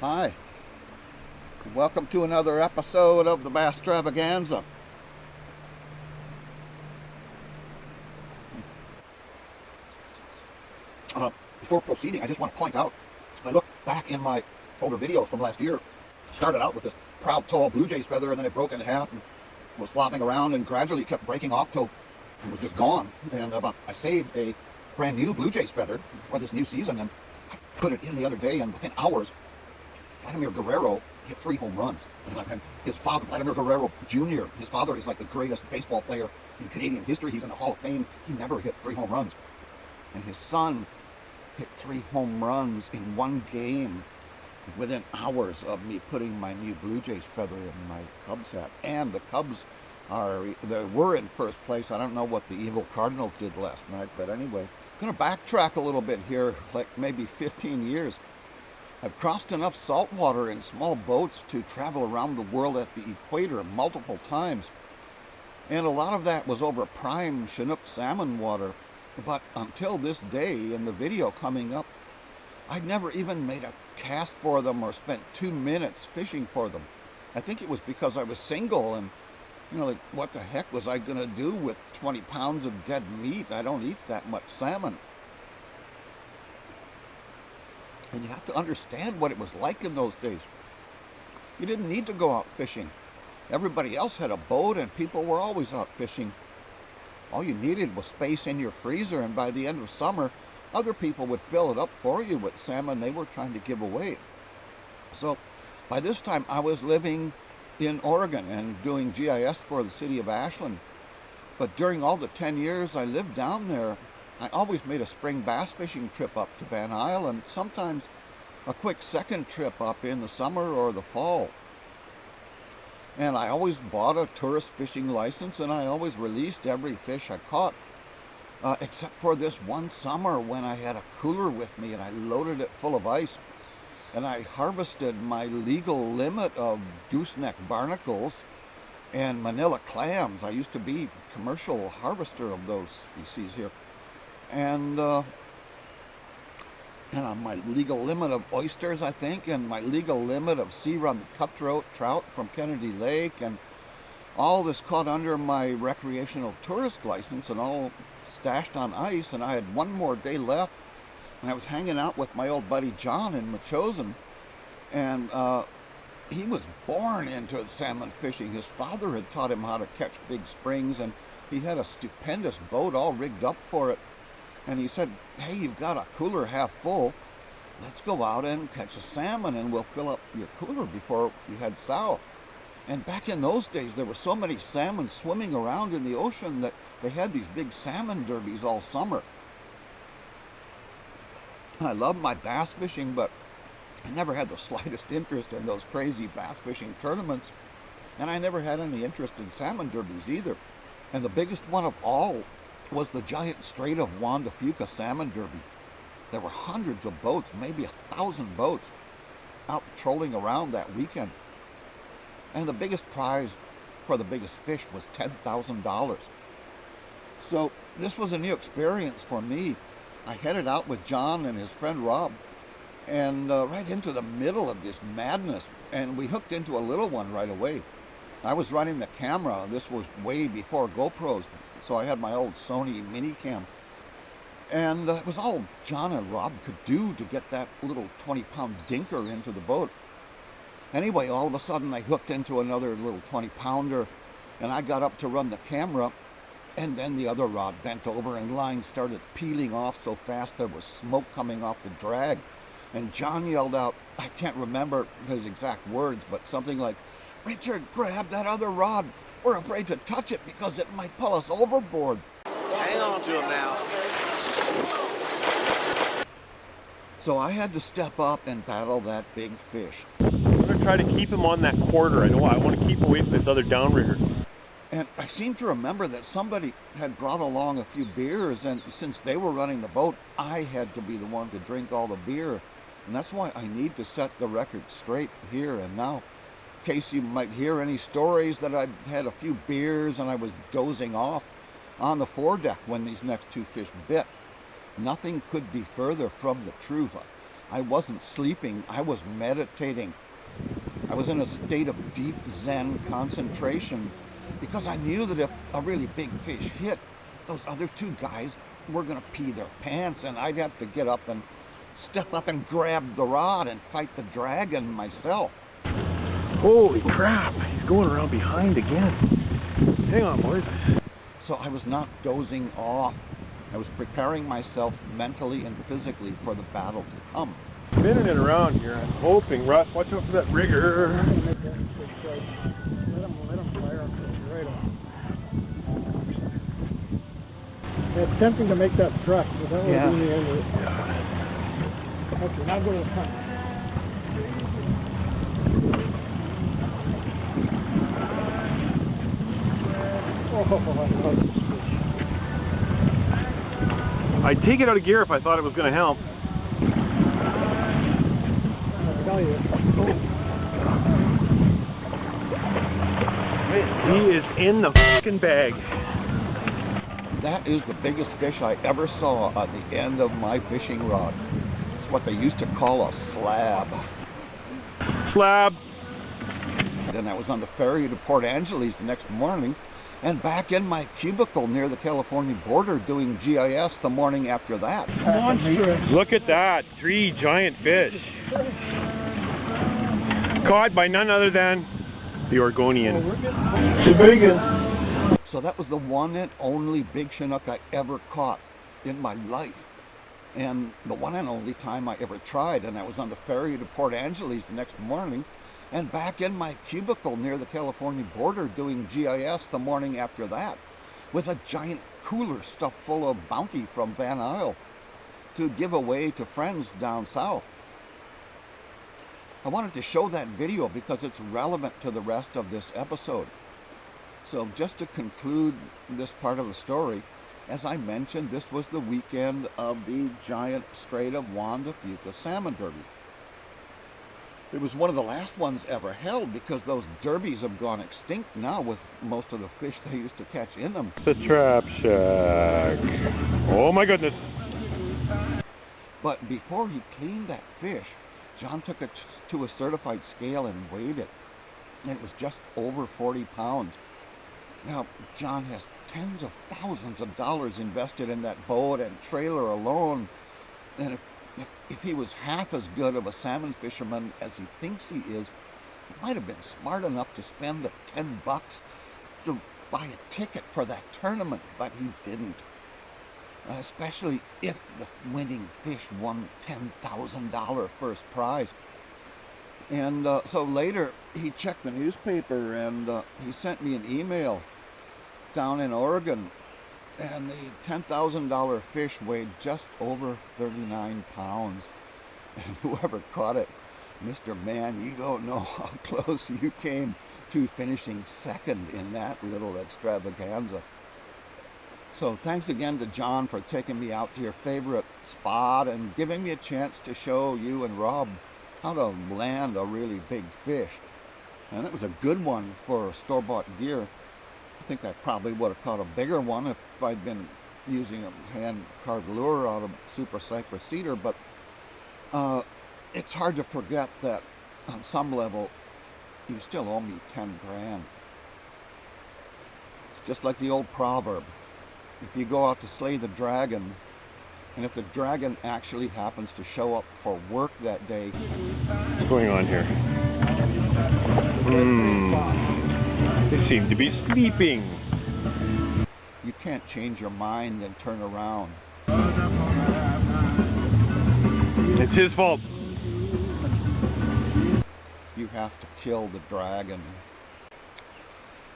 Hi, welcome to another episode of the Bass Extravaganza. Before proceeding, I just want to point out, I look back in my older videos from last year. Started out with this proud tall blue jay's feather, and then it broke in half and was flopping around and gradually kept breaking off till it was just gone. And I saved a brand new blue jay's feather for this new season, and I put it in the other day, and within hours, Vladimir Guerrero hit 3 home runs. And his father, Vladimir Guerrero Jr., his father is like the greatest baseball player in Canadian history. He's in the Hall of Fame. He never hit 3 home runs. And his son hit 3 home runs in one game within hours of me putting my new Blue Jays feather in my Cubs hat. And the Cubs were in first place. I don't know what the evil Cardinals did last night, but anyway, I'm going to backtrack a little bit here, like maybe 15 years. I've crossed enough saltwater in small boats to travel around the world at the equator multiple times. And a lot of that was over prime Chinook salmon water. But until this day, in the video coming up, I'd never even made a cast for them or spent 2 minutes fishing for them. I think it was because I was single and, like, what the heck was I going to do with 20 pounds of dead meat? I don't eat that much salmon. And you have to understand what it was like in those days. You didn't need to go out fishing. Everybody else had a boat and people were always out fishing. All you needed was space in your freezer, and by the end of summer, other people would fill it up for you with salmon they were trying to give away. So by this time, I was living in Oregon and doing GIS for the city of Ashland. But during all the 10 years I lived down there, I always made a spring bass fishing trip up to Van Isle, and sometimes a quick second trip up in the summer or the fall. And I always bought a tourist fishing license, and I always released every fish I caught, except for this one summer when I had a cooler with me and I loaded it full of ice, and I harvested my legal limit of gooseneck barnacles and manila clams. I used to be a commercial harvester of those species here. And on my legal limit of oysters, I think, and my legal limit of sea-run cutthroat trout from Kennedy Lake, and all this caught under my recreational tourist license and all stashed on ice. And I had one more day left, and I was hanging out with my old buddy John in Machosen, and he was born into salmon fishing. His father had taught him how to catch big springs, and he had a stupendous boat all rigged up for it. And he said, "Hey, you've got a cooler half full. Let's go out and catch a salmon, and we'll fill up your cooler before you head south." And back in those days, there were so many salmon swimming around in the ocean that they had these big salmon derbies all summer. I loved my bass fishing, but I never had the slightest interest in those crazy bass fishing tournaments. And I never had any interest in salmon derbies either. And the biggest one of all was the giant Strait of Juan de Fuca Salmon Derby. There were hundreds of boats, maybe 1,000 boats, out trolling around that weekend. And the biggest prize for the biggest fish was $10,000. So this was a new experience for me. I headed out with John and his friend Rob, and right into the middle of this madness, and we hooked into a little one right away. I was running the camera. This was way before GoPros, so I had my old Sony Minicam. And it was all John and Rob could do to get that little 20-pound dinker into the boat. Anyway, all of a sudden I hooked into another little 20-pounder, and I got up to run the camera, and then the other rod bent over and line started peeling off so fast there was smoke coming off the drag. And John yelled out, I can't remember his exact words, but something like, "Richard, grab that other rod. We're afraid to touch it because it might pull us overboard." Hang on to him now. So I had to step up and battle that big fish. I'm going to try to keep him on that quarter. I want to keep away from this other downrigger. And I seem to remember that somebody had brought along a few beers, and since they were running the boat, I had to be the one to drink all the beer. And that's why I need to set the record straight here and now. In case you might hear any stories that I'd had a few beers and I was dozing off on the foredeck when these next 2 fish bit. Nothing could be further from the truth. I wasn't sleeping, I was meditating. I was in a state of deep Zen concentration because I knew that if a really big fish hit, those other two guys were going to pee their pants, and I'd have to get up and step up and grab the rod and fight the dragon myself. Holy crap, he's going around behind again. Hang on, boys. So I was not dozing off. I was preparing myself mentally and physically for the battle to come. Spinning it around here, I'm hoping. Russ, watch out for that rigger. Let them fire right off. It's tempting to make that thrust, but that would be the end of it. Okay, now go to the front. Oh, I love this fish. I'd take it out of gear if I thought it was going to help. I'll tell you. He is in the fucking bag. That is the biggest fish I ever saw at the end of my fishing rod. It's what they used to call a slab. Slab. Then I was on the ferry to Port Angeles the next morning and back in my cubicle near the California border doing GIS the morning after that. Monstrous. Look at that. 3 giant fish. Caught by none other than the Oregonian. Sheboygan. So that was the one and only big Chinook I ever caught in my life. And the one and only time I ever tried. And I was on the ferry to Port Angeles the next morning and back in my cubicle near the California border doing GIS the morning after that with a giant cooler stuffed full of bounty from Van Isle to give away to friends down south. I wanted to show that video because it's relevant to the rest of this episode. So just to conclude this part of the story, as I mentioned, this was the weekend of the giant Strait of Juan de Fuca Salmon Derby. It was one of the last ones ever held because those derbies have gone extinct now with most of the fish they used to catch in them. The trap shack. Oh my goodness. But before he cleaned that fish, John took it to a certified scale and weighed it. And it was just over 40 pounds. Now, John has tens of thousands of dollars invested in that boat and trailer alone. And if he was half as good of a salmon fisherman as he thinks he is, he might have been smart enough to spend the $10 to buy a ticket for that tournament, but he didn't. Especially if the winning fish won $10,000 first prize. And so later he checked the newspaper and he sent me an email down in Oregon, and the $10,000 fish weighed just over 39 pounds. And whoever caught it, Mr. Man, you don't know how close you came to finishing second in that little extravaganza. So thanks again to John for taking me out to your favorite spot and giving me a chance to show you and Rob how to land a really big fish. And it was a good one for store-bought gear. I think I probably would have caught a bigger one if I'd been using a hand-carved lure out of Super Cypress Cedar, but it's hard to forget that on some level you still owe me 10 grand. It's just like the old proverb. If you go out to slay the dragon, and if the dragon actually happens to show up for work that day... What's going on here? They seem to be sleeping. You can't change your mind and turn around. It's his fault. You have to kill the dragon.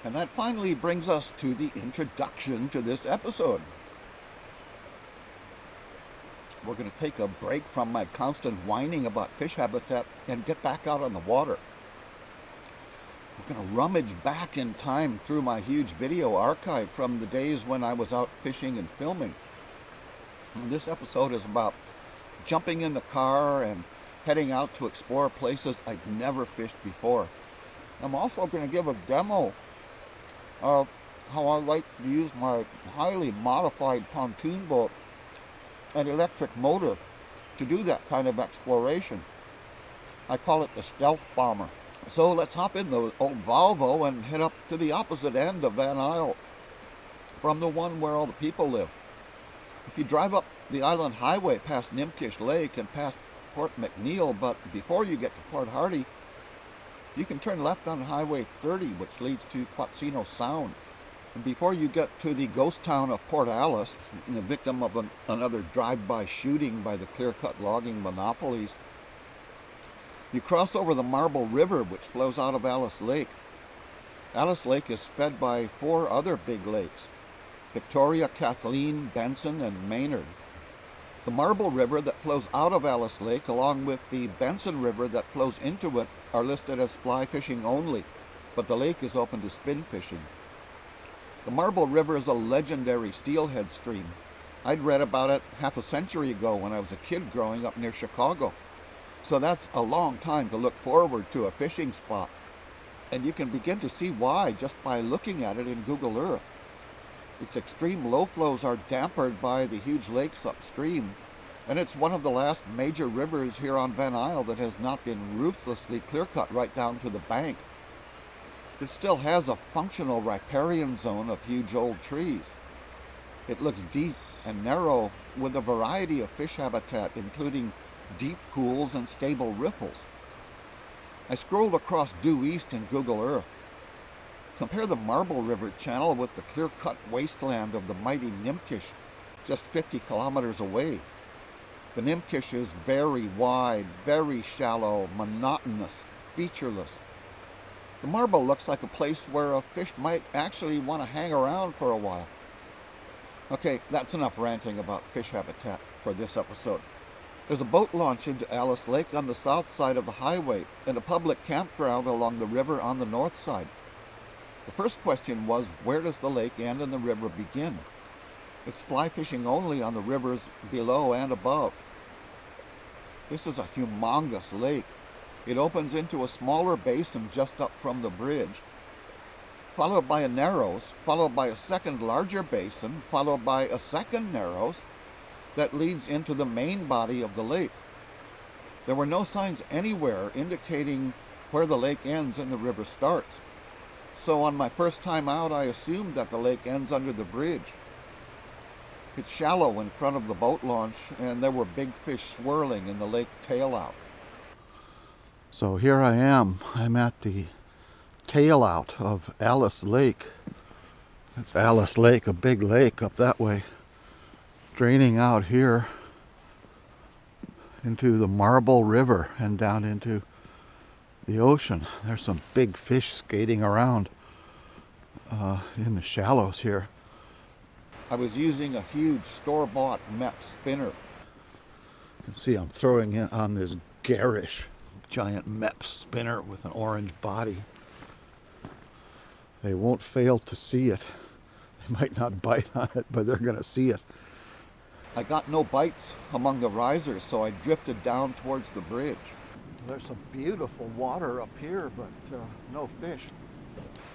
And that finally brings us to the introduction to this episode. We're going to take a break from my constant whining about fish habitat and get back out on the water. I'm going to rummage back in time through my huge video archive from the days when I was out fishing and filming. And this episode is about jumping in the car and heading out to explore places I've never fished before. I'm also going to give a demo of how I like to use my highly modified pontoon boat and electric motor to do that kind of exploration. I call it the stealth bomber. So let's hop in the old Volvo and head up to the opposite end of Van Isle from the one where all the people live. If you drive up the island highway past Nimkish Lake and past Port McNeil, but before you get to Port Hardy, you can turn left on Highway 30, which leads to Quatsino Sound. And before you get to the ghost town of Port Alice, the victim of another drive-by shooting by the clear-cut logging monopolies, you cross over the Marble River, which flows out of Alice Lake. Alice Lake is fed by 4 other big lakes: Victoria, Kathleen, Benson, and Maynard. The Marble River that flows out of Alice Lake, along with the Benson River that flows into it, are listed as fly fishing only, but the lake is open to spin fishing. The Marble River is a legendary steelhead stream. I'd read about it half a century ago when I was a kid growing up near Chicago. So that's a long time to look forward to a fishing spot. And you can begin to see why just by looking at it in Google Earth. Its extreme low flows are dampened by the huge lakes upstream, and it's one of the last major rivers here on Van Isle that has not been ruthlessly clear-cut right down to the bank. It still has a functional riparian zone of huge old trees. It looks deep and narrow with a variety of fish habitat, including deep pools and stable riffles. I scrolled across due east in Google Earth. Compare the Marble River channel with the clear-cut wasteland of the mighty Nimkish, just 50 kilometers away. The Nimkish is very wide, very shallow, monotonous, featureless. The Marble looks like a place where a fish might actually want to hang around for a while. Okay, that's enough ranting about fish habitat for this episode. There's a boat launch into Alice Lake on the south side of the highway and a public campground along the river on the north side. The first question was, where does the lake end and the river begin? It's fly fishing only on the rivers below and above. This is a humongous lake. It opens into a smaller basin just up from the bridge, followed by a narrows, followed by a second larger basin, followed by a second narrows that leads into the main body of the lake. There were no signs anywhere indicating where the lake ends and the river starts. So on my first time out, I assumed that the lake ends under the bridge. It's shallow in front of the boat launch, and there were big fish swirling in the lake tail out. So here I am. I'm at the tail out of Alice Lake. It's Alice Lake, a big lake up that way, draining out here into the Marble River and down into the ocean. There's some big fish skating around in the shallows here. I was using a huge store-bought Mep spinner. You can see I'm throwing it on this garish giant Mep spinner with an orange body. They won't fail to see it. They might not bite on it, but they're going to see it. I got no bites among the risers, so I drifted down towards the bridge. There's some beautiful water up here, but no fish.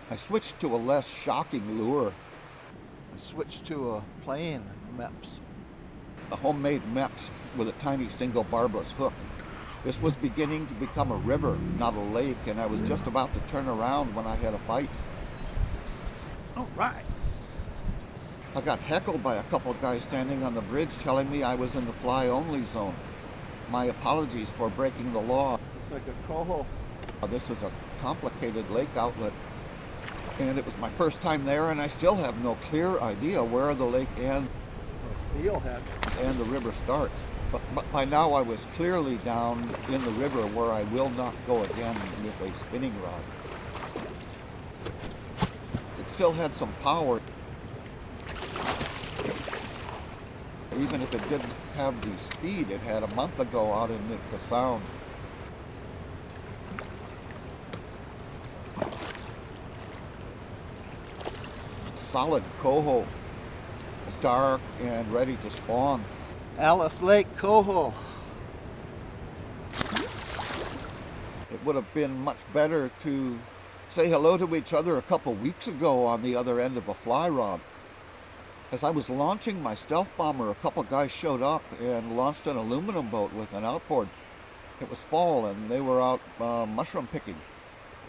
I switched to a less shocking lure. I switched to a plain Meps, a homemade Meps with a tiny single barbless hook. This was beginning to become a river, not a lake, and I was just about to turn around when I had a bite. All right. I got heckled by a couple of guys standing on the bridge telling me I was in the fly-only zone. My apologies for breaking the law. It's like a coho. This is a complicated lake outlet, and it was my first time there, and I still have no clear idea where the lake ends and the river starts. But by now I was clearly down in the river where I will not go again with a spinning rod. It still had some power. Even if it didn't have the speed it had a month ago out in the Sound. Solid coho, dark and ready to spawn. Alice Lake coho. It would have been much better to say hello to each other a couple weeks ago on the other end of a fly rod. As I was launching my stealth bomber, a couple guys showed up and launched an aluminum boat with an outboard. It was fall and they were out mushroom picking.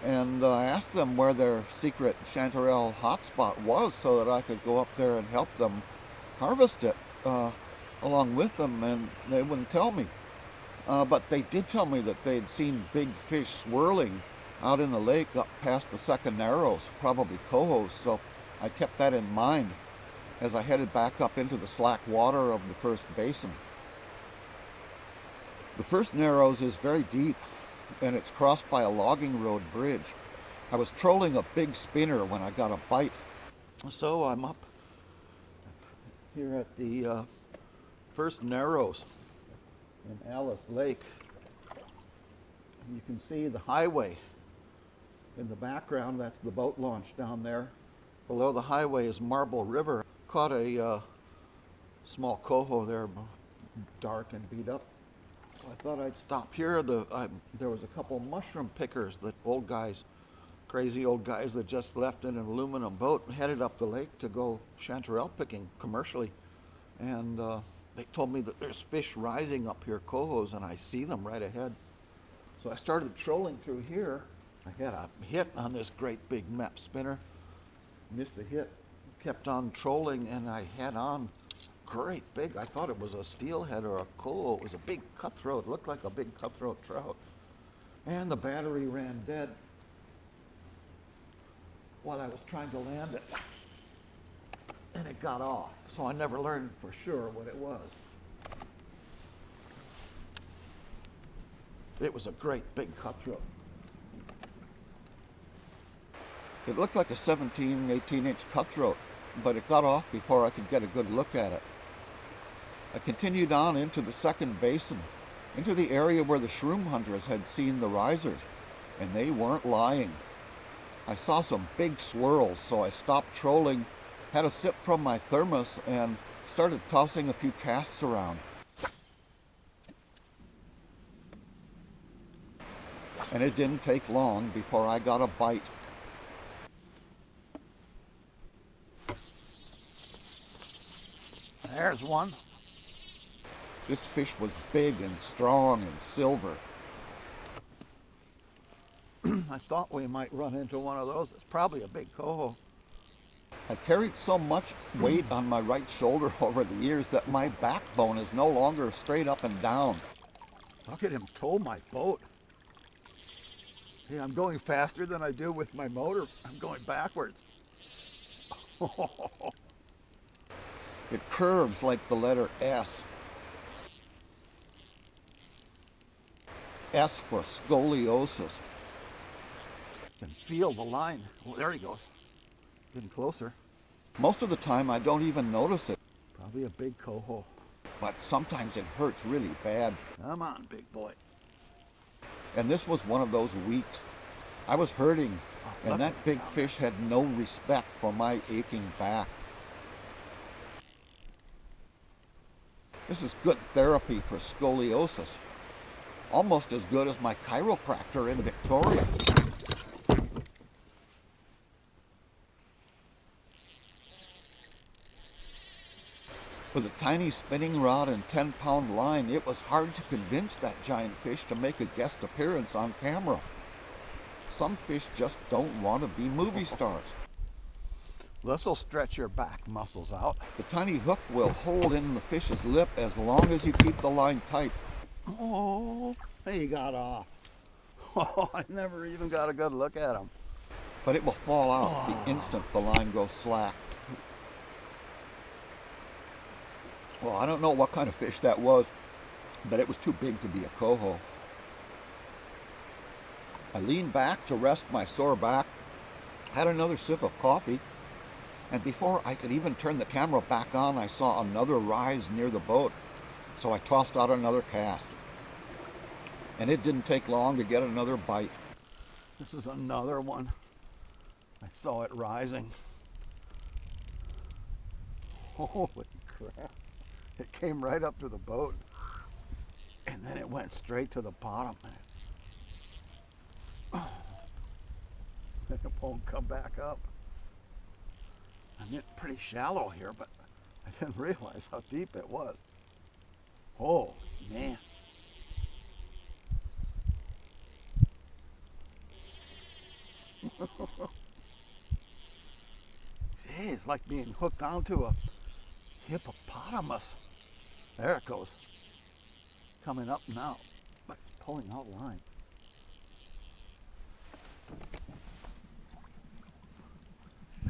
And I asked them where their secret chanterelle hotspot was so that I could go up there and help them harvest it along with them, and they wouldn't tell me. But they did tell me that they'd seen big fish swirling out in the lake up past the second narrows, probably cohos, so I kept that in mind as I headed back up into the slack water of the first basin. The first narrows is very deep, and it's crossed by a logging road bridge. I was trolling a big spinner when I got a bite. So I'm up here at the first narrows in Alice Lake. You can see the highway in the background. That's the boat launch down there. Below the highway is Marble River. Caught a small coho there, dark and beat up. So I thought I'd stop here. There was a couple mushroom pickers, that old guys, crazy old guys that just left in an aluminum boat, headed up the lake to go chanterelle picking commercially. And they told me that there's fish rising up here, cohos, and I see them right ahead. So I started trolling through here. I had a hit on this great big map spinner. Missed a hit. Kept on trolling, and I had on great big. I thought it was a steelhead or a coho. It was a big cutthroat. It looked like a big cutthroat trout. And the battery ran dead while I was trying to land it. And it got off. So I never learned for sure what it was. It was a great big cutthroat. It looked like a 17, 18-inch cutthroat, but it got off before I could get a good look at it. I continued on into the second basin, into the area where the shroom hunters had seen the risers, and they weren't lying. I saw some big swirls, so I stopped trolling, had a sip from my thermos, and started tossing a few casts around. And it didn't take long before I got a bite. There's one. This fish was big and strong and silver. I thought we might run into one of those. It's probably a big coho. I carried so much weight on my right shoulder over the years that my backbone is no longer straight up and down. Look at him tow my boat. Hey, I'm going faster than I do with my motor. I'm going backwards. It curves like the letter S. S for scoliosis. You can feel the line. Oh, there he goes. Getting closer. Most of the time I don't even notice it. Probably a big coho. But sometimes it hurts really bad. Come on, big boy. And this was one of those weeks. I was hurting, and that big fish had no respect for my aching back. This is good therapy for scoliosis. Almost as good as my chiropractor in Victoria. With a tiny spinning rod and 10-pound line, it was hard to convince that giant fish to make a guest appearance on camera. Some fish just don't want to be movie stars. This will stretch your back muscles out. The tiny hook will hold in the fish's lip as long as you keep the line tight. Oh, he got off. Oh, I never even got a good look at him. But it will fall out the instant the line goes slack. Well, I don't know what kind of fish that was, but it was too big to be a coho. I leaned back to rest my sore back, had another sip of coffee, and before I could even turn the camera back on, I saw another rise near the boat, so I tossed out another cast. And it didn't take long to get another bite. This is another one. I saw it rising. Holy crap. It came right up to the boat, and then it went straight to the bottom. It won't come back up. I'm getting pretty shallow here, but I didn't realize how deep it was. Oh, man. Gee, it's like being hooked onto a hippopotamus. There it goes. Coming up now, but pulling out line.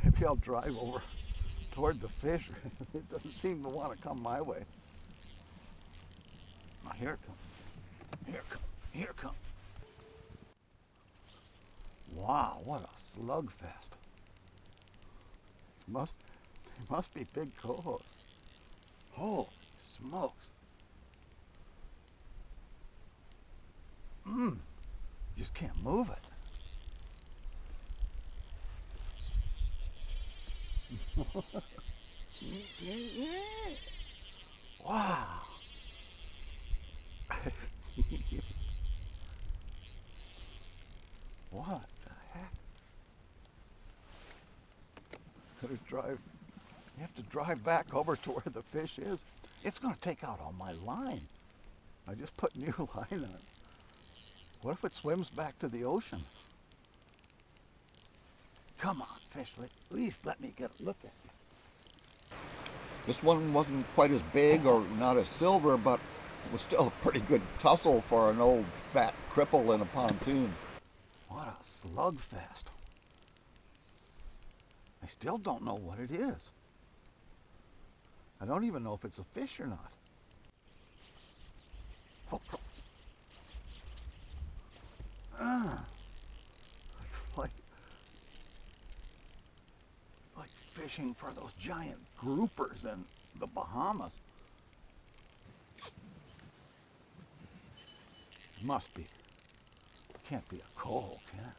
Maybe I'll drive over toward the fish. It doesn't seem to want to come my way. Now here it comes. Here it comes. Here it comes. Wow, what a slugfest. It must be big cohos. Holy smokes. Just can't move it. Wow. What the heck? Gotta drive. You have to drive back over to where the fish is. It's gonna take out all my line. I just put new line on. What if it swims back to the ocean? Come on, fish, at least let me get a look at you. This one wasn't quite as big or not as silver, but it was still a pretty good tussle for an old fat cripple in a pontoon. What a slugfest. I still don't know what it is. I don't even know if it's a fish or not. Oh, it's like fishing for those giant groupers in the Bahamas. Must be. Can't be a coal, can it?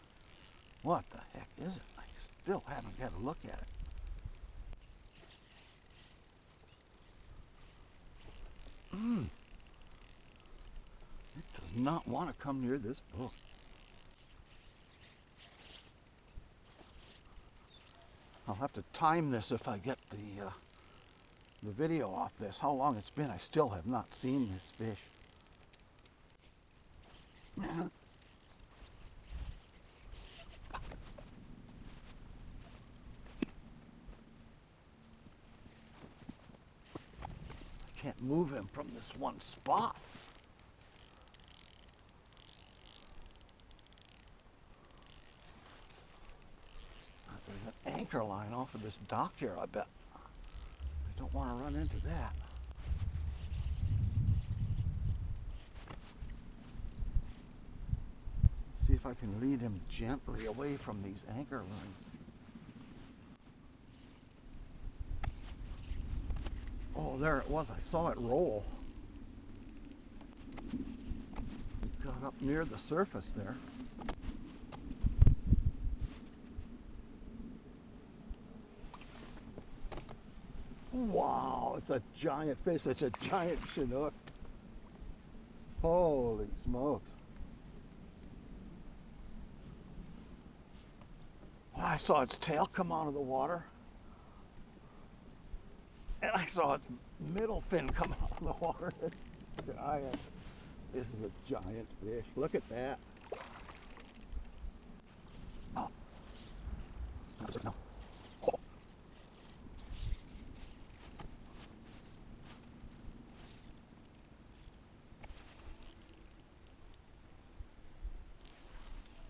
What the heck is it? I still haven't got a look at it. It does not want to come near this boat. I'll have to time this if I get the video off this. How long it's been, I still have not seen this fish. I can't move him from this one spot. There's an anchor line off of this dock here, I bet. I don't want to run into that. See if I can lead him gently away from these anchor lines. Oh, there it was. I saw it roll. It got up near the surface there. Wow, it's a giant fish. It's a giant Chinook. Holy smokes. Well, I saw its tail come out of the water. And I saw its middle fin come out of the water. Giant. This is a giant fish. Look at that. Oh. No. Oh.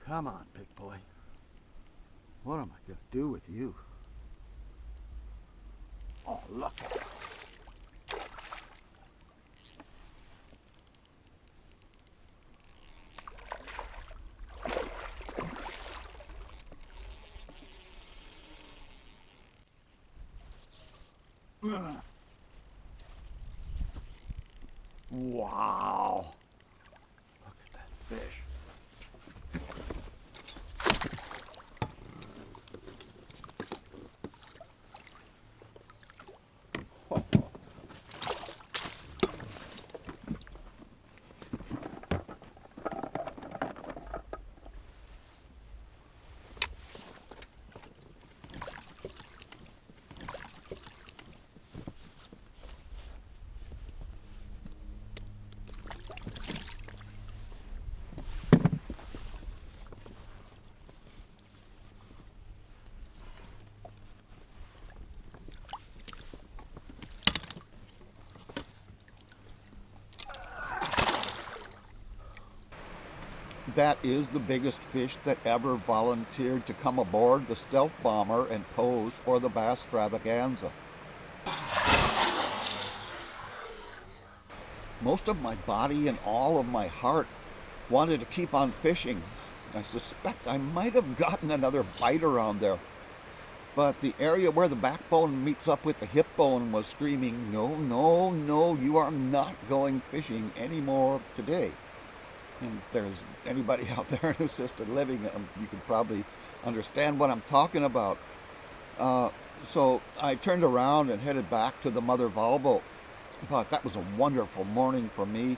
Come on, big boy. What am I going to do with you? Oh, look at it. Wow. Look at that fish. That is the biggest fish that ever volunteered to come aboard the stealth bomber and pose for the bass extravaganza. Most of my body and all of my heart wanted to keep on fishing. I suspect I might have gotten another bite around there. But the area where the backbone meets up with the hip bone was screaming, no, no, no, you are not going fishing anymore today. And if there's anybody out there in assisted living, you can probably understand what I'm talking about. So I turned around and headed back to the mother Volvo. But that was a wonderful morning for me.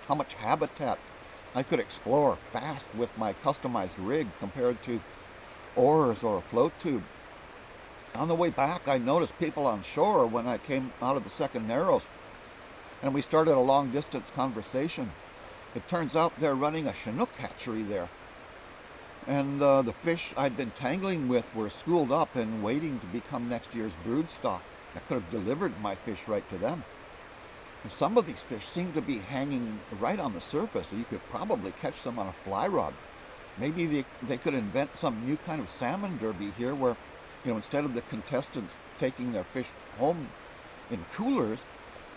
How much habitat I could explore fast with my customized rig compared to oars or a float tube. On the way back, I noticed people on shore when I came out of the second Narrows, and we started a long distance conversation. It turns out they're running a Chinook hatchery there, and the fish I'd been tangling with were schooled up and waiting to become next year's brood stock. I could have delivered my fish right to them. And some of these fish seem to be hanging right on the surface, so you could probably catch them on a fly rod. Maybe they could invent some new kind of salmon derby here where, instead of the contestants taking their fish home in coolers,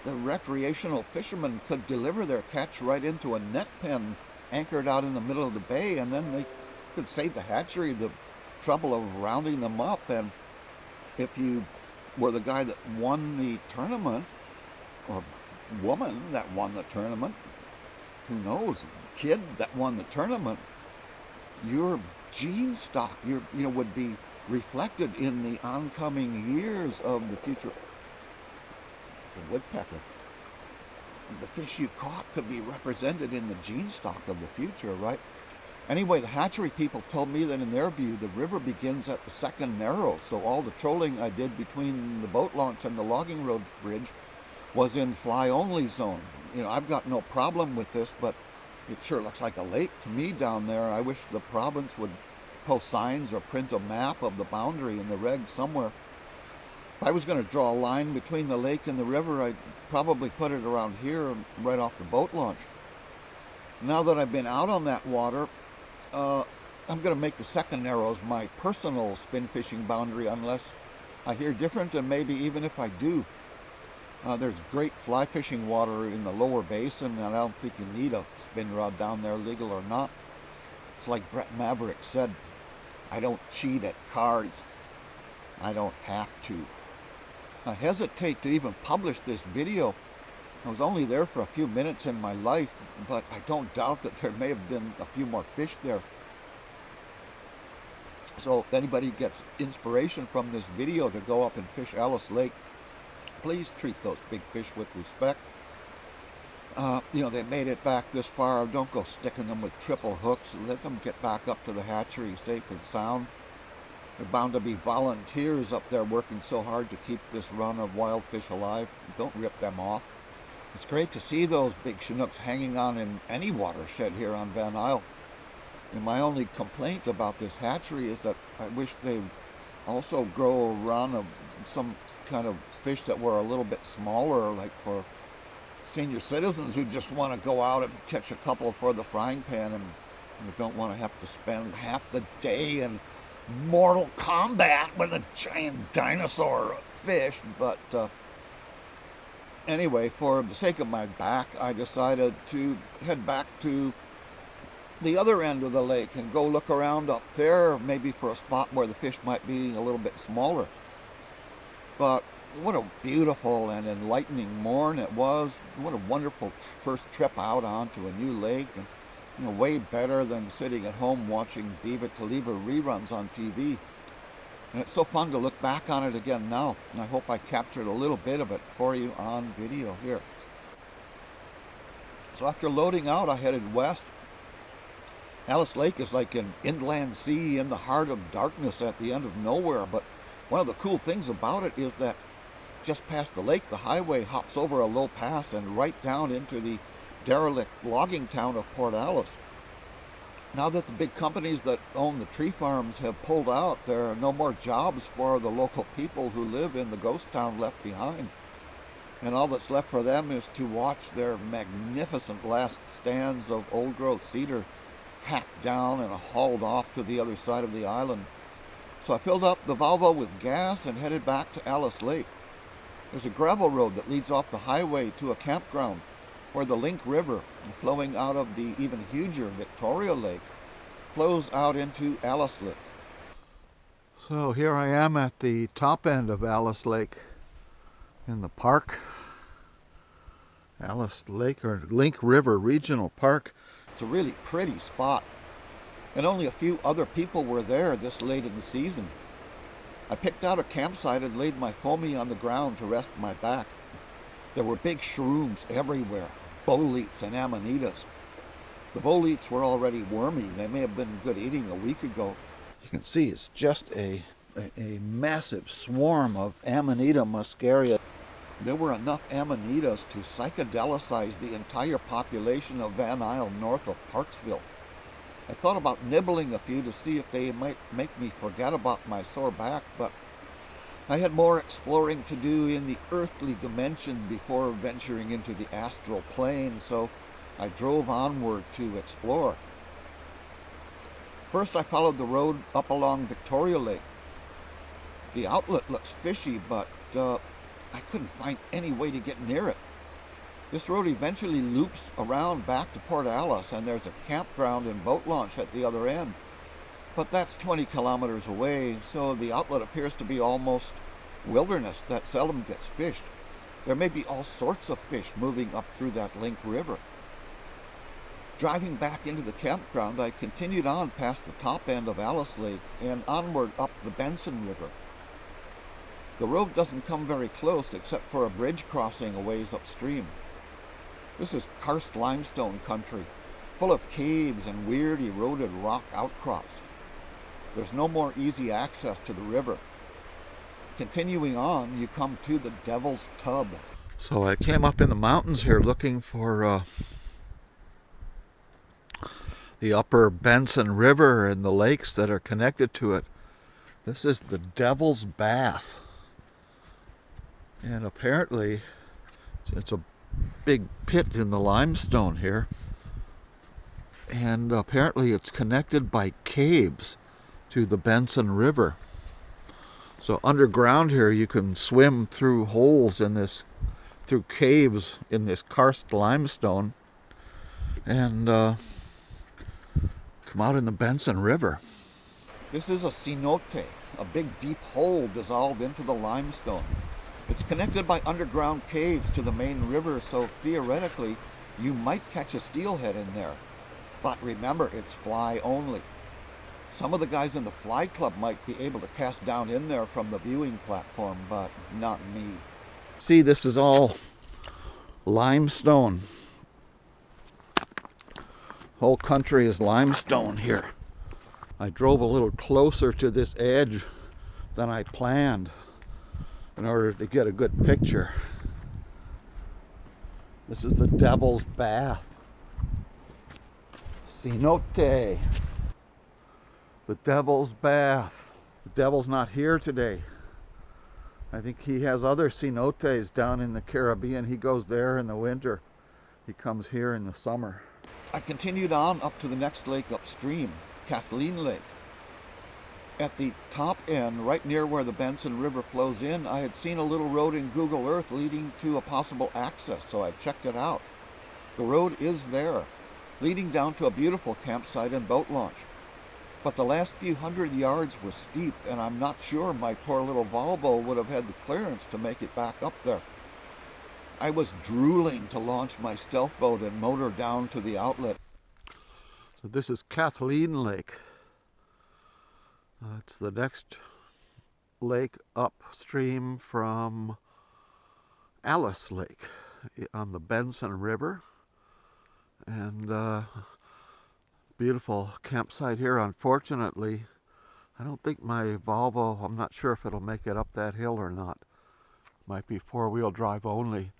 the recreational fishermen could deliver their catch right into a net pen anchored out in the middle of the bay, and then they could save the hatchery the trouble of rounding them up. And if you were the guy that won the tournament, or woman that won the tournament, who knows, kid that won the tournament, your gene stock would be reflected in the oncoming years of the future. The woodpecker. The fish you caught could be represented in the gene stock of the future, right? Anyway, the hatchery people told me that in their view, the river begins at the second Narrows, so all the trolling I did between the boat launch and the logging road bridge was in fly-only zone. I've got no problem with this, but it sure looks like a lake to me down there. I wish the province would post signs or print a map of the boundary in the reg somewhere. If I was going to draw a line between the lake and the river, I'd probably put it around here, right off the boat launch. Now that I've been out on that water, I'm going to make the second Narrows my personal spin fishing boundary unless I hear different, and maybe even if I do. There's great fly fishing water in the lower basin, and I don't think you need a spin rod down there, legal or not. It's like Brett Maverick said, I don't cheat at cards. I don't have to. I hesitate to even publish this video. I was only there for a few minutes in my life, but I don't doubt that there may have been a few more fish there. So if anybody gets inspiration from this video to go up and fish Alice Lake, please treat those big fish with respect. They made it back this far. Don't go sticking them with triple hooks. Let them get back up to the hatchery safe and sound. There are bound to be volunteers up there working so hard to keep this run of wild fish alive. Don't rip them off. It's great to see those big Chinooks hanging on in any watershed here on Van Isle. And my only complaint about this hatchery is that I wish they'd also grow a run of some kind of fish that were a little bit smaller, like for senior citizens who just want to go out and catch a couple for the frying pan and don't want to have to spend half the day in mortal combat with a giant dinosaur fish. But anyway, for the sake of my back, I decided to head back to the other end of the lake and go look around up there, maybe for a spot where the fish might be a little bit smaller. But what a beautiful and enlightening morn it was. What a wonderful first trip out onto a new lake, and way better than sitting at home watching Viva Taliva reruns on TV. And it's so fun to look back on it again now, and I hope I captured a little bit of it for you on video here. So after loading out, I headed west. Alice Lake is like an inland sea in the heart of darkness at the end of nowhere, but one of the cool things about it is that just past the lake, the highway hops over a low pass and right down into the derelict logging town of Port Alice. Now that the big companies that own the tree farms have pulled out, there are no more jobs for the local people who live in the ghost town left behind. And all that's left for them is to watch their magnificent last stands of old-growth cedar hacked down and hauled off to the other side of the island. So I filled up the Volvo with gas and headed back to Alice Lake. There's a gravel road that leads off the highway to a campground where the Link River, flowing out of the even huger Victoria Lake, flows out into Alice Lake. So here I am at the top end of Alice Lake in the park. Alice Lake or Link River Regional Park. It's a really pretty spot, and only a few other people were there this late in the season. I picked out a campsite and laid my foamy on the ground to rest my back. There were big shrooms everywhere, boletes and amanitas. The boletes were already wormy. They may have been good eating a week ago. You can see it's just a massive swarm of Amanita muscaria. There were enough amanitas to psychedelicize the entire population of Van Isle north of Parksville. I thought about nibbling a few to see if they might make me forget about my sore back, but I had more exploring to do in the earthly dimension before venturing into the astral plane, so I drove onward to explore. First, I followed the road up along Victoria Lake. The outlet looks fishy, but I couldn't find any way to get near it. This road eventually loops around back to Port Alice, and there's a campground and boat launch at the other end. But that's 20 kilometers away, so the outlet appears to be almost wilderness that seldom gets fished. There may be all sorts of fish moving up through that Link River. Driving back into the campground, I continued on past the top end of Alice Lake and onward up the Benson River. The road doesn't come very close except for a bridge crossing a ways upstream. This is karst limestone country, full of caves and weird eroded rock outcrops. There's no more easy access to the river. Continuing on, you come to the Devil's Tub. So I came up in the mountains here looking for the upper Benson River and the lakes that are connected to it. This is the Devil's Bath. And apparently it's a big pit in the limestone here. And apparently it's connected by caves to the Benson River. So underground here you can swim through holes in this, through caves in this karst limestone, and come out in the Benson River. This is a cenote, a big deep hole dissolved into the limestone. It's connected by underground caves to the main river, so theoretically you might catch a steelhead in there. But remember, it's fly only. Some of the guys in the fly club might be able to cast down in there from the viewing platform, but not me. See, this is all limestone. Whole country is limestone here. I drove a little closer to this edge than I planned in order to get a good picture. This is the Devil's Bath. Cenote. The Devil's Bath. The devil's not here today. I think he has other cenotes down in the Caribbean. He goes there in the winter. He comes here in the summer. I continued on up to the next lake upstream, Kathleen Lake. At the top end, right near where the Benson River flows in, I had seen a little road in Google Earth leading to a possible access, so I checked it out. The road is there, leading down to a beautiful campsite and boat launch. But the last few hundred yards was steep, and I'm not sure my poor little Volvo would have had the clearance to make it back up there. I was drooling to launch my stealth boat and motor down to the outlet. So this is Kathleen Lake. It's the next lake upstream from Alice Lake on the Benson River. And beautiful campsite here. Unfortunately, I don't think my Volvo, I'm not sure if it'll make it up that hill or not. Might be four-wheel drive only.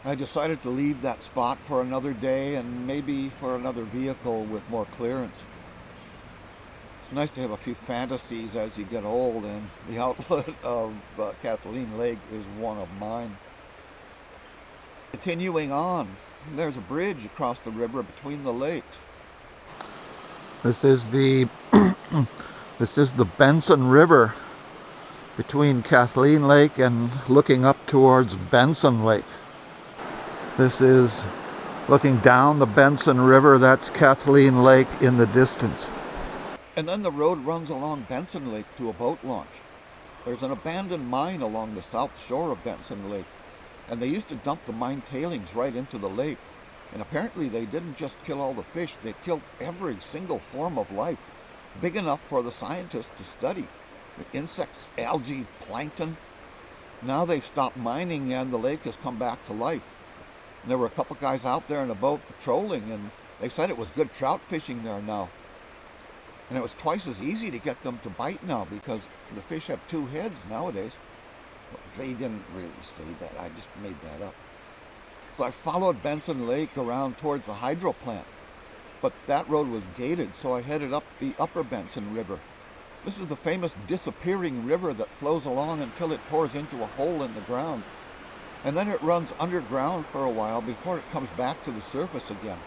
I decided to leave that spot for another day and maybe for another vehicle with more clearance. It's nice to have a few fantasies as you get old, and the outlet of Kathleen Lake is one of mine. Continuing on, there's a bridge across the river between the lakes. This is the this is the Benson River between Kathleen Lake and looking up towards Benson Lake. This is looking down the Benson River. That's Kathleen Lake in the distance. And then the road runs along Benson Lake to a boat launch. There's an abandoned mine along the south shore of Benson Lake, and they used to dump the mine tailings right into the lake. And apparently they didn't just kill all the fish, they killed every single form of life, big enough for the scientists to study. The insects, algae, plankton. Now they've stopped mining and the lake has come back to life. And there were a couple guys out there in a boat patrolling, and they said it was good trout fishing there now. And it was twice as easy to get them to bite now because the fish have two heads nowadays. Well, they didn't really say that, I just made that up. So I followed Benson Lake around towards the hydro plant, but that road was gated, so I headed up the upper Benson River. This is the famous disappearing river that flows along until it pours into a hole in the ground. And then it runs underground for a while before it comes back to the surface again.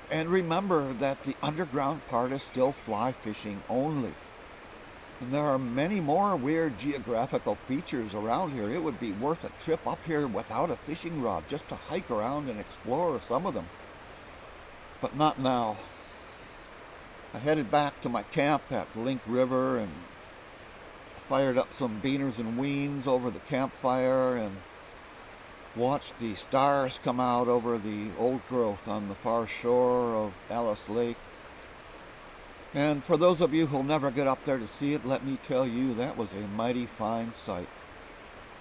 And remember that the underground part is still fly fishing only. And there are many more weird geographical features around here. It would be worth a trip up here without a fishing rod just to hike around and explore some of them. But not now. I headed back to my camp at Link River and fired up some beaners and weens over the campfire and watched the stars come out over the old growth on the far shore of Alice Lake. And for those of you who'll never get up there to see it, let me tell you, that was a mighty fine sight.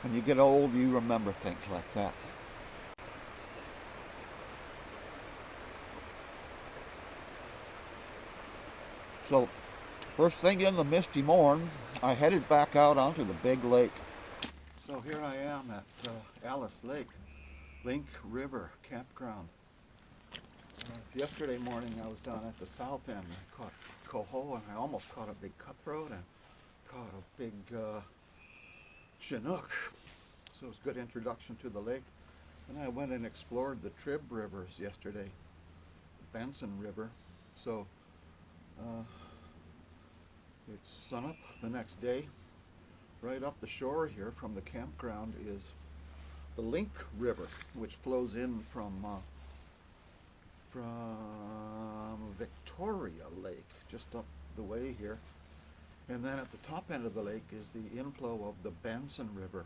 When you get old, you remember things like that. So, first thing in the misty morn, I headed back out onto the big lake. So here I am at Alice Lake, Link River Campground. Yesterday morning I was down at the south end. I caught coho and I almost caught a big cutthroat and caught a big chinook. So it was a good introduction to the lake. And I went and explored the Trib rivers yesterday, Benson River. So it's sunup the next day. Right up the shore here from the campground is the Link River, which flows in from Victoria Lake, just up the way here. And then at the top end of the lake is the inflow of the Benson River,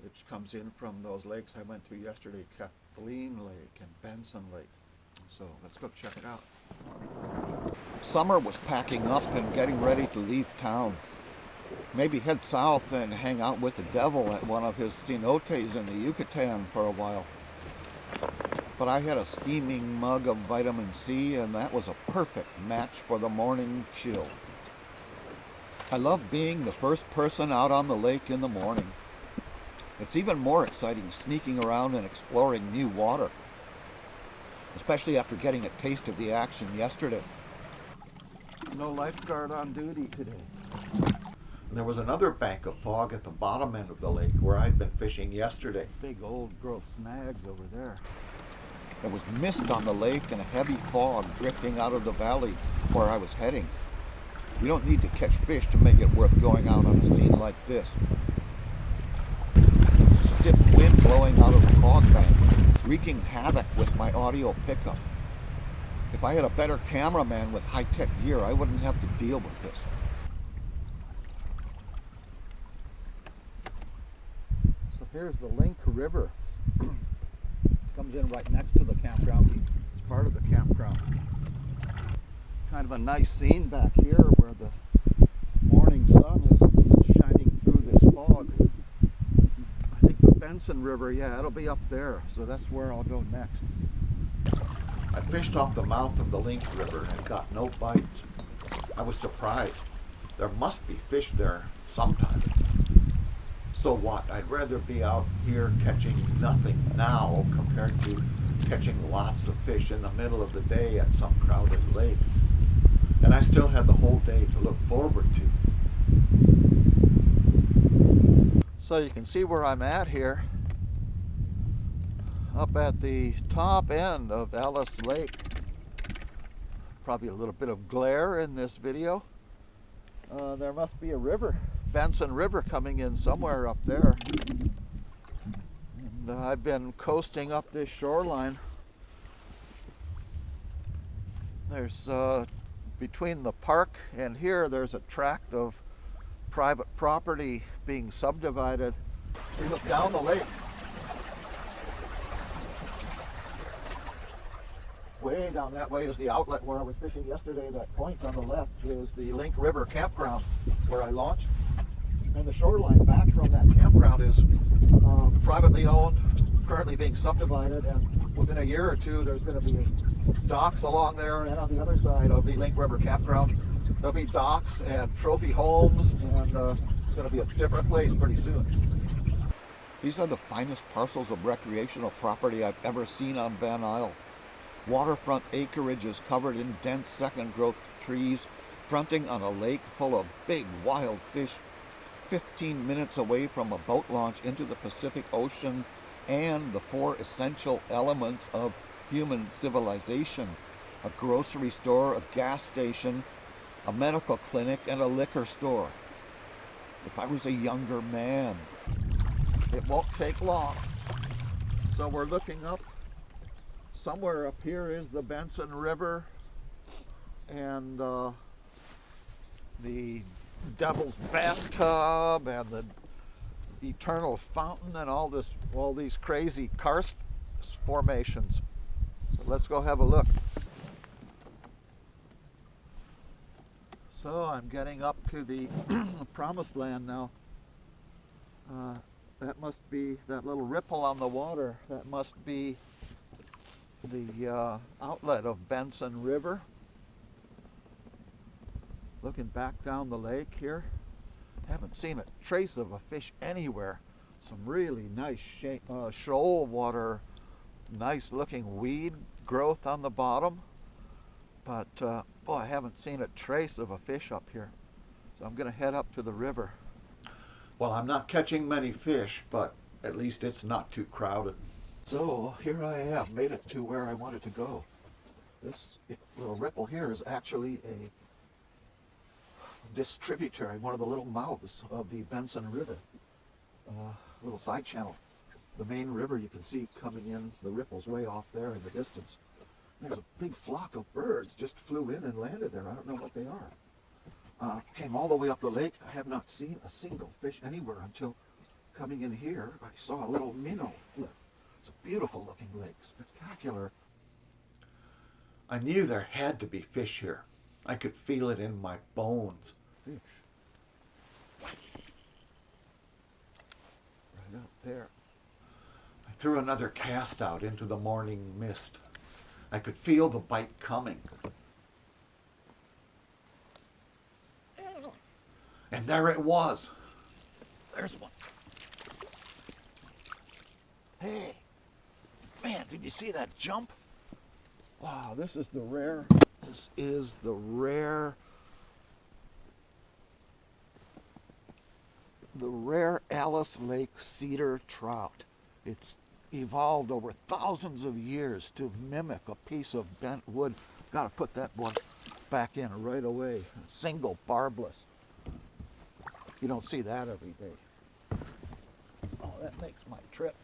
which comes in from those lakes I went to yesterday, Kathleen Lake and Benson Lake. So let's go check it out. Summer was packing up and getting ready to leave town. Maybe head south and hang out with the devil at one of his cenotes in the Yucatan for a while. But I had a steaming mug of vitamin C, and that was a perfect match for the morning chill. I love being the first person out on the lake in the morning. It's even more exciting sneaking around and exploring new water, especially after getting a taste of the action yesterday. No lifeguard on duty today. There was another bank of fog at the bottom end of the lake where I'd been fishing yesterday. Big old growth snags over there. There was mist on the lake and a heavy fog drifting out of the valley where I was heading. You don't need to catch fish to make it worth going out on a scene like this. Stiff wind blowing out of the fog bank, wreaking havoc with my audio pickup. If I had a better cameraman with high-tech gear, I wouldn't have to deal with this. So here's the Link River. Comes in right next to the campground. It's part of the campground. Kind of a nice scene back here where the morning sun is shining through this fog. I think the Benson River, yeah, it'll be up there. So that's where I'll go next. I fished off the mouth of the Link River and got no bites. I was surprised. There must be fish there sometime. So what? I'd rather be out here catching nothing now compared to catching lots of fish in the middle of the day at some crowded lake. And I still had the whole day to look forward to. So you can see where I'm at here. Up at the top end of Alice Lake. probably a little bit of glare in this video. There must be a river, Benson River, coming in somewhere up there. And I've been coasting up this shoreline. There's between the park and here, there's a tract of private property being subdivided. We look down the lake. Way down that way is the outlet where I was fishing yesterday. That point on the left is the Link River campground where I launched. And the shoreline back from that campground is privately owned, currently being subdivided, and within a year or two there's going to be docks along there, and on the other side of the Link River campground there'll be docks and trophy homes, and it's going to be a different place pretty soon. These are the finest parcels of recreational property I've ever seen on Van Isle. Waterfront acreage is covered in dense second growth trees, fronting on a lake full of big wild fish, 15 minutes away from a boat launch into the Pacific Ocean, and the 4 essential elements of human civilization: a grocery store, a gas station, a medical clinic, and a liquor store. If I was a younger man. It won't take long. So we're looking up. Somewhere up here is the Benson River and the Devil's Bathtub and the Eternal Fountain and all these crazy karst formations. So let's go have a look. So I'm getting up to the promised land now. That must be that little ripple on the water. That must be the outlet of Benson River. Looking back down the lake here, haven't seen a trace of a fish anywhere. Some really nice shoal water, nice looking weed growth on the bottom, but boy, I haven't seen a trace of a fish up here. So I'm gonna head up to the river. Well, I'm not catching many fish, but at least it's not too crowded. So here I am, made it to where I wanted to go. This little ripple here is actually a distributary, one of the little mouths of the Benson River. Little side channel. The main river you can see coming in, the ripples way off there in the distance. There's a big flock of birds just flew in and landed there. I don't know what they are. Came all the way up the lake. I have not seen a single fish anywhere until coming in here. I saw a little minnow flip. It's a beautiful looking lake, spectacular. I knew there had to be fish here. I could feel it in my bones. Fish. Right up there. I threw another cast out into the morning mist. I could feel the bite coming. And there it was. There's one. Hey, man, did you see that jump? Wow, this is the rare Alice Lake cedar trout. It's evolved over thousands of years to mimic a piece of bent wood. Gotta put that one back in right away. Single barbless. You don't see that every day. Oh, that makes my trip.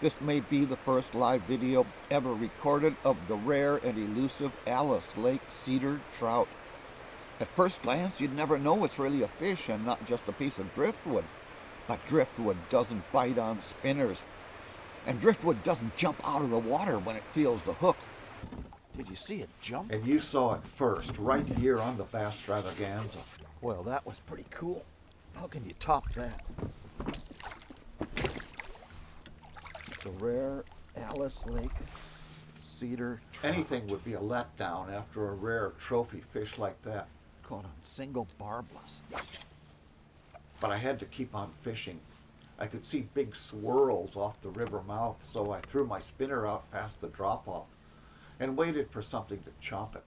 This may be the first live video ever recorded of the rare and elusive Alice Lake cedar trout. At first glance, you'd never know it's really a fish and not just a piece of driftwood. But driftwood doesn't bite on spinners. And driftwood doesn't jump out of the water when it feels the hook. Did you see it jump? And you saw it first, right here on the Bass Stravaganza. Well, that was pretty cool. How can you top that? The rare Alice Lake cedar trout. Anything would be a letdown after a rare trophy fish like that. Caught on single barbless. But I had to keep on fishing. I could see big swirls off the river mouth, so I threw my spinner out past the drop-off and waited for something to chomp it.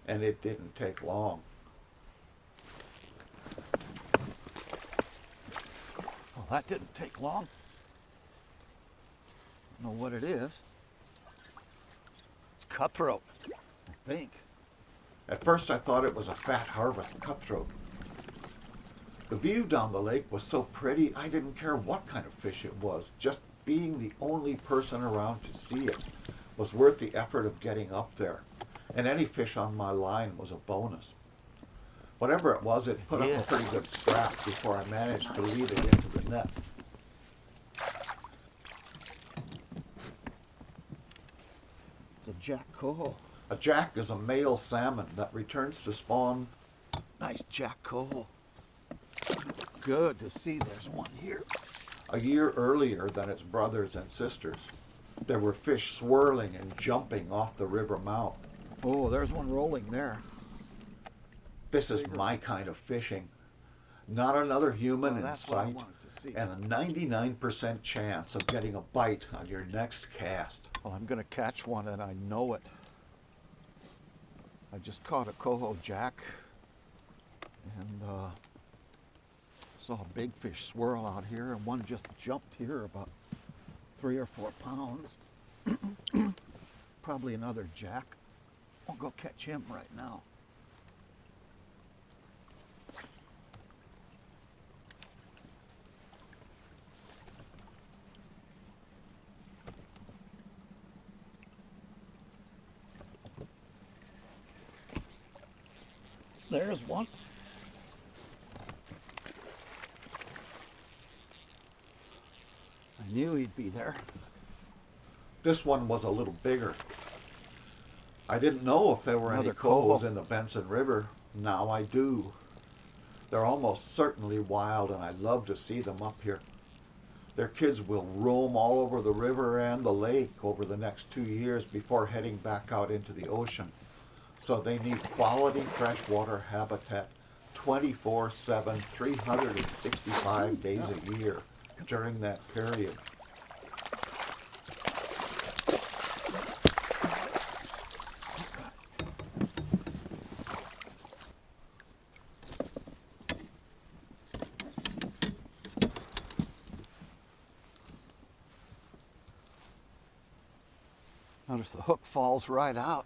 And it didn't take long. Well, that didn't take long. I don't know what it is. It's cutthroat, I think. At first I thought it was a fat harvest cutthroat. The view down the lake was so pretty, I didn't care what kind of fish it was. Just being the only person around to see it was worth the effort of getting up there. And any fish on my line was a bonus. Whatever it was, it put up a pretty good scrap before I managed to lead it into the net. It's a jack coho. A jack is a male salmon that returns to spawn. Nice jack coho. Good to see there's one here. A year earlier than its brothers and sisters. There were fish swirling and jumping off the river mouth. Oh, there's one rolling there. This is my kind of fishing. Not another human in That's what I sight, wanted to see. and a 99% chance of getting a bite on your next cast. Well, I'm going to catch one and I know it. I just caught a coho jack and saw a big fish swirl out here, and one just jumped here about 3 or 4 pounds. Probably another jack. I'll go catch him right now. There's one. I knew he'd be there. This one was a little bigger. I didn't know if there were any Another cohos coho. in the Benson River. Now I do. They're almost certainly wild, and I love to see them up here. Their kids will roam all over the river and the lake over the next 2 years before heading back out into the ocean. So they need quality freshwater habitat 24/7, 365 days a year during that period. Notice the hook falls right out.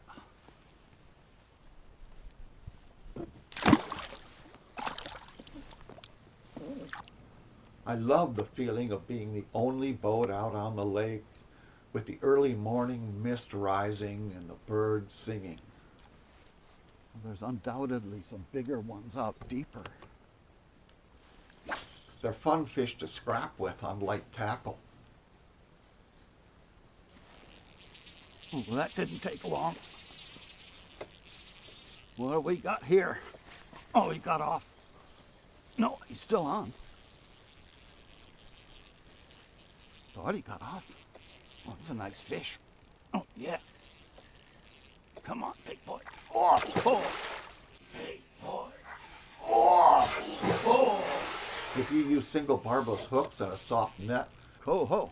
I love the feeling of being the only boat out on the lake with the early morning mist rising and the birds singing. There's undoubtedly some bigger ones out deeper. They're fun fish to scrap with on light tackle. Oh, well, that didn't take long. What do we got here? Oh, he got off. No, he's still on. Thought he got off. Oh, it's a nice fish. Oh, yeah. Come on, big boy. Oh, oh. Big boy. Oh, oh. If you use single barbless hooks and a soft net, Coho.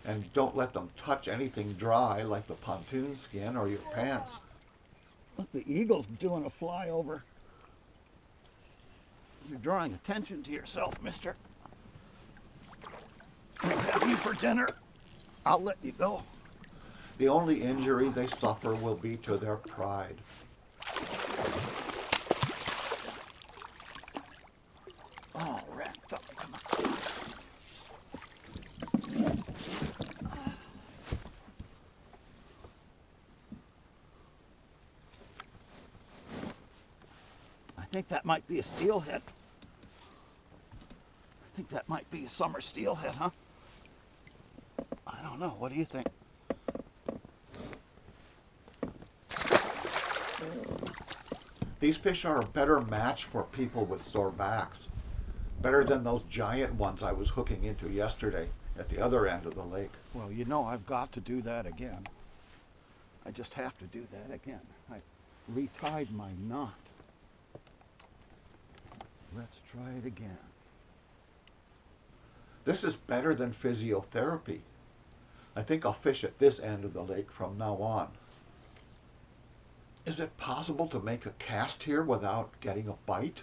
and don't let them touch anything dry like the pontoon skin or your pants. Look, the eagle's doing a flyover. You're drawing attention to yourself, mister. I'll have you for dinner. I'll let you go. The only injury they suffer will be to their pride. Oh, wrapped up. Come on. I think that might be a steelhead. I think that might be a summer steelhead, huh? I don't know. What do you think? These fish are a better match for people with sore backs. Better than those giant ones I was hooking into yesterday at the other end of the lake. Well, you know I've got to do that again. I just have to do that again. I retied my knot. Let's try it again. This is better than physiotherapy. I think I'll fish at this end of the lake from now on. Is it possible to make a cast here without getting a bite?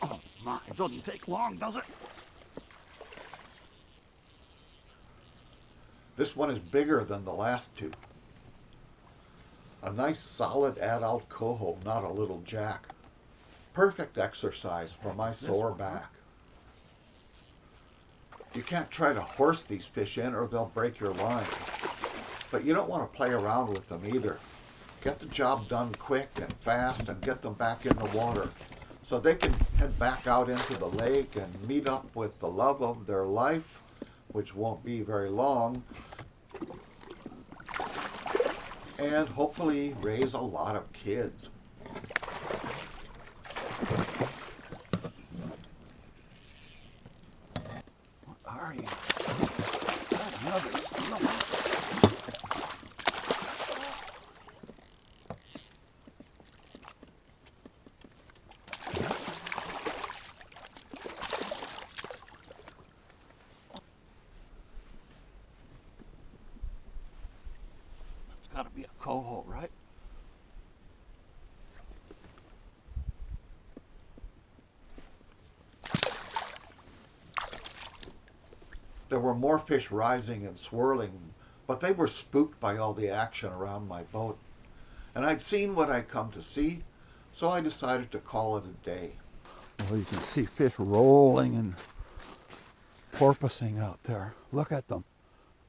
Oh my, it doesn't take long, does it? This one is bigger than the last two. A nice solid adult coho, not a little jack. Perfect exercise for my sore back. You can't try to horse these fish in or they'll break your line. But you don't want to play around with them either. Get the job done quick and fast and get them back in the water so they can head back out into the lake and meet up with the love of their life, which won't be very long, and hopefully raise a lot of kids. What are you? Another salmon. It's got to be a coho, right? There were more fish rising and swirling, but they were spooked by all the action around my boat. And I'd seen what I'd come to see, so I decided to call it a day. Well, you can see fish rolling and porpoising out there. Look at them.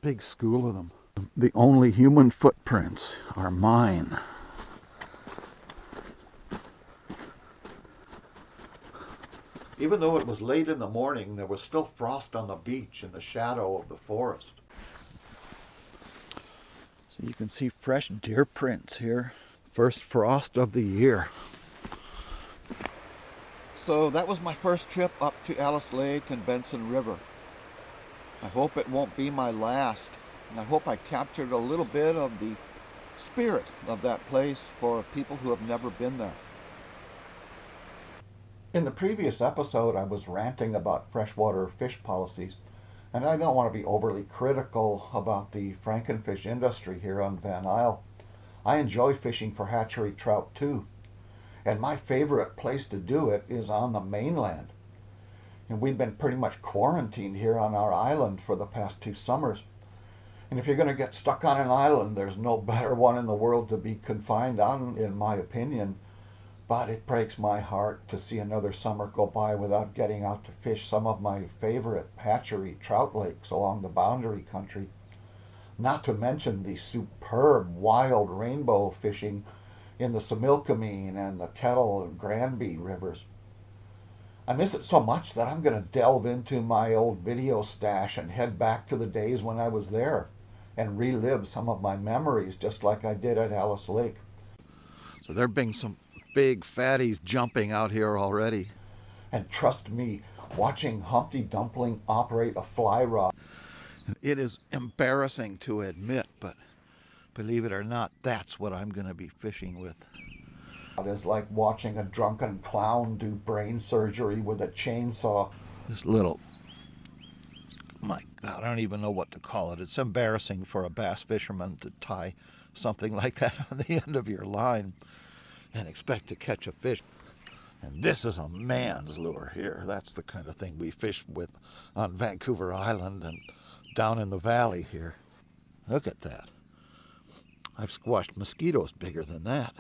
Big school of them. The only human footprints are mine. Even though it was late in the morning, there was still frost on the beach in the shadow of the forest. So you can see fresh deer prints here. First frost of the year. So that was my first trip up to Alice Lake and Benson River. I hope it won't be my last. And I hope I captured a little bit of the spirit of that place for people who have never been there. In the previous episode, I was ranting about freshwater fish policies, and I don't want to be overly critical about the frankenfish industry here on Van Isle. I enjoy fishing for hatchery trout too, and my favorite place to do it is on the mainland. And we've been pretty much quarantined here on our island for the past 2 summers. And if you're going to get stuck on an island, there's no better one in the world to be confined on, in my opinion. But it breaks my heart to see another summer go by without getting out to fish some of my favorite hatchery trout lakes along the boundary country. Not to mention the superb wild rainbow fishing in the Similkameen and the Kettle and Granby rivers. I miss it so much that I'm going to delve into my old video stash and head back to the days when I was there and relive some of my memories just like I did at Alice Lake. So there being some big fatties jumping out here already. And trust me, watching Humpty Dumpling operate a fly rod, it is embarrassing to admit, but believe it or not, that's what I'm going to be fishing with. It is like watching a drunken clown do brain surgery with a chainsaw. This little, my God, I don't even know what to call it. It's embarrassing for a bass fisherman to tie something like that on the end of your line and expect to catch a fish. And this is a man's lure here. That's the kind of thing we fish with on Vancouver Island and down in the valley here. Look at that. I've squashed mosquitoes bigger than that.